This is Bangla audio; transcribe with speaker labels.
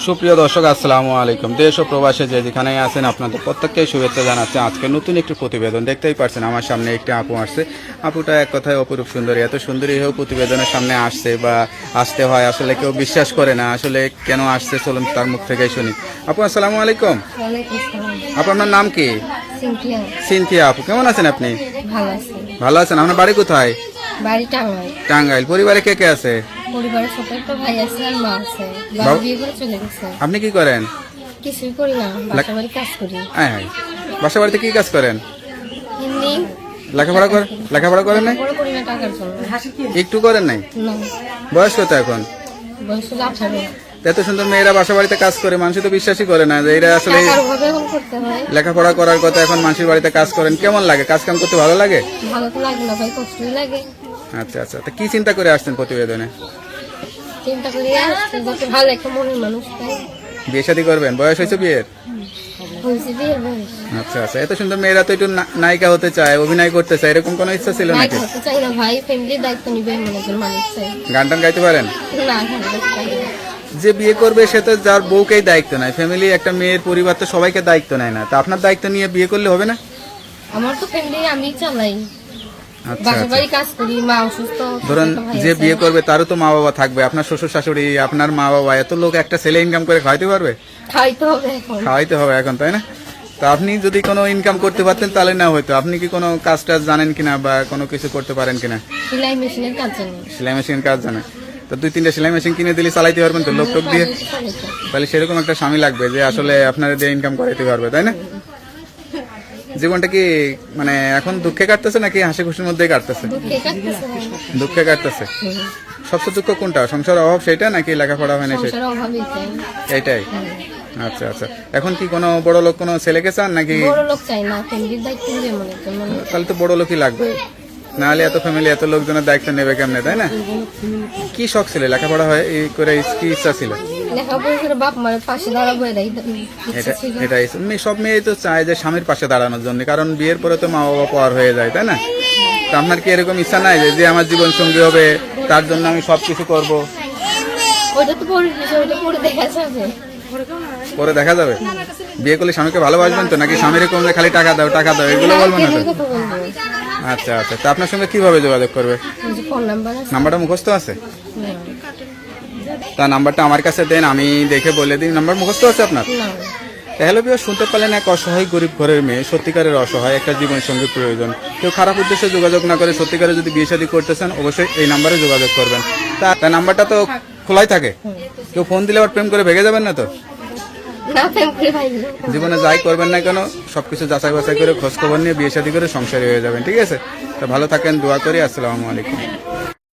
Speaker 1: সুপ্রিয় দর্শক, আসসালামু আলাইকুম। দেশ ও প্রবাসে যে যেখানেই আছেন আপনাদের প্রত্যেককে শুভেচ্ছা জানাচ্ছি। আজকে নতুন একটি প্রতিবেদন দেখতেই পারছেন, আমার সামনে একটি আপু আসছে। আপুটা এক কথায় অপরূপ সুন্দরী, এত সুন্দরী হয়েও প্রতিবেদনের সামনে আসছে বা আসতে হয়, আসলে কেউ বিশ্বাস করে না আসলে কেন আসছে। চলুন তার মুখ থেকেই শুনি। আপু আসসালামু আলাইকুম। আপু আপনার নাম কি? সিনথিয়া। আপু কেমন আছেন আপনি? ভালো আছেন। আপনার বাড়ি কোথায়?
Speaker 2: বাড়ি টাঙ্গাইল।
Speaker 1: টাঙ্গাইল। পরিবারে কে কে আছে?
Speaker 2: পরিবারের ছোট একটা ভাই আছে আর মা আছে। বাবা বিয়ে করে চলে গেছে।
Speaker 1: আপনি কি করেন?
Speaker 2: কিছুই করি না, বাসা বাড়ি কাজ করি।
Speaker 1: হ্যাঁ হ্যাঁ। বাসা বাড়িতে কি কাজ করেন?
Speaker 2: হিন্দি
Speaker 1: লেখাপড়া করেন নাই?
Speaker 2: বড় করি না টাকার জন্য।
Speaker 1: একটু করেন নাই?
Speaker 2: না,
Speaker 1: বয়স কত এখন?
Speaker 2: বয়স হলো 18।
Speaker 1: এত সুন্দর মেয়েরা বাসা বাড়িতে কাজ করে, মানুষ তো বিশ্বাসই করে না যে এরা আসলে
Speaker 2: টাকার অভাবে এখন করতে হয়।
Speaker 1: লেখাপড়া করার কথা, এখন মানুষের বাড়িতে কাজ করেন। কেমন লাগে? কাজ কাম করতে ভালো লাগে?
Speaker 2: ভালো তো লাগে না ভাই, কষ্টই লাগে।
Speaker 1: আচ্ছা আচ্ছা। তা কি চিন্তা করে আসছেন প্রতিবেদনে?
Speaker 2: চিন্তা করি আসছে যাতে ভালো একটা মনের মানুষ পাই।
Speaker 1: বিয়ে শাদী করবেন? বয়স হয়েছে বিয়ের?
Speaker 2: হয়েছে বিয়ের বয়স।
Speaker 1: আচ্ছা আচ্ছা। এত সুন্দর মেয়েরা তো একটু নায়িকা হতে চায়, অভিনয় করতে চায়, এরকম কোনো ইচ্ছা ছিল নাকি?
Speaker 2: হতে চাই না ভাই, ফ্যামিলির দায়িত্ব নিবে এমন একজন মানুষ চাই।
Speaker 1: গান টান গাইতে পারেন?
Speaker 2: না, চাই না।
Speaker 1: যে বিয়ে করবে সে তো যার বউকেই দায়িত্ব নেয়। ফ্যামিলি, একটা মেয়ের পরিবার তো সবাইকে দায়িত্ব নেয় না। তা আপনার দায়িত্ব নিয়ে বিয়ে করলে হবে না?
Speaker 2: আমার তো ফ্যামিলি আমি চালাই,
Speaker 1: আচ্ছা
Speaker 2: বাসা
Speaker 1: আচ্ছা।
Speaker 2: বাড়ি কাজ করি, মা অসুস্থ।
Speaker 1: ধরুন যে বিয়ে করবে তারও তো মা বাবা থাকবে, আপনার শ্বশুর শাশুড়ি, আপনার মা বাবা, এত লোক একটা ছেলে ইনকাম করে খাওয়াইতে পারবে?
Speaker 2: খাইতে হবে এখন।
Speaker 1: খাওয়াইতে হবে এখন, তাই না? তা আপনি যদি কোনো ইনকাম করতে পারতেন তাহলে না হয়তো। আপনি কি কোনো কাজ টাজ জানেন কিনা বা কোনো কিছু করতে পারেন কিনা?
Speaker 2: সেলাই মেশিনের কাজ জানি।
Speaker 1: সেলাই মেশিন কাজ জানেন? তো 2-3টা সেলাই মেশিন কিনে দিলে চালাইতে পারবেন তো লোক টোক দিয়ে? তাহলে সেরকম একটা স্বামী লাগবে যে আসলে আপনারা দিয়ে ইনকাম করাইতে পারবে, তাই না? জীবনটা কি মানে এখন দুঃখে কাটতেছে নাকি হাসি খুশির মধ্যেই কাটতেছে? দুঃখে কাটতেছে। সবচেয়ে দুঃখ কোনটা? সংসার অভাব সেটা নাকি লেখাপড়া হয় না সেটা? এটাই। আচ্ছা আচ্ছা। এখন কি কোনো বড় লোক কোনো ছেলেকে চান নাকি?
Speaker 2: বড় লোক চাই না, ফ্যামিলির দায়িত্ব নিবে মনে হয়।
Speaker 1: তাহলে তো বড় লোকই লাগবে, নাহলে এত ফ্যামিলি এত লোকজনের দায়িত্ব নেবে কেমনে, তাই না? কি শখ ছিল? লেখাপড়া হয় এই করে কি ইচ্ছা ছিল?
Speaker 2: লেখাপড়া করে বাপ মায়ের পাশে দাঁড়াবো, এটাই ইচ্ছা ছিল।
Speaker 1: এটাই সব মেয়ে তো চায় যে স্বামীর পাশে দাঁড়ানোর জন্য, কারণ বিয়ের পরে তো মা বাবা পাওয়ার হয়ে যায়, তাই না? তো আপনার কি এরকম ইচ্ছা নাই যে আমার জীবন সঙ্গী হবে, তার জন্য আমি সবকিছু করব?
Speaker 2: ওইটা তো পরে দেখা যাবে।
Speaker 1: পরে দেখা যাবে। বিয়ে করলে স্বামীকে ভালোবাসবেন তো, নাকি স্বামীর কমলে খালি টাকা দাও টাকা দাও এগুলো বলবেন না তো? আচ্ছা আচ্ছা। তা আপনার সঙ্গে কিভাবে যোগাযোগ করবে?
Speaker 2: ফোন নাম্বার আছে?
Speaker 1: নাম্বারটা মুখস্থ আছে? তা নাম্বারটা আমার কাছে দেন, আমি দেখে বলে দিই। নাম্বার মুখস্থ আছে আপনার? হ্যালো বিয়ে, শুনতে পারলেন এক অসহায় গরিব ঘরের মেয়ে, সত্যিকারের অসহায়, একটা জীবন সঙ্গী প্রয়োজন। কেউ খারাপ উদ্দেশ্যে যোগাযোগ না করে সত্যিকারে যদি বিয়ে শাদী করতে চান অবশ্যই এই নাম্বারে যোগাযোগ করবেন। তা নাম্বারটা তো খোলাই থাকে, কেউ ফোন দিলে আবার প্রেম করে ভেগে যাবেন না তো? জীবনে যাই করবেন না কেন সবকিছু যাচাই বাছাই করে খোঁজ খবর নিয়ে বিয়ে শাদী করে সংসারী হয়ে যাবেন, ঠিক আছে? তা ভালো থাকেন, দোয়া করি। আসসালামু আলাইকুম।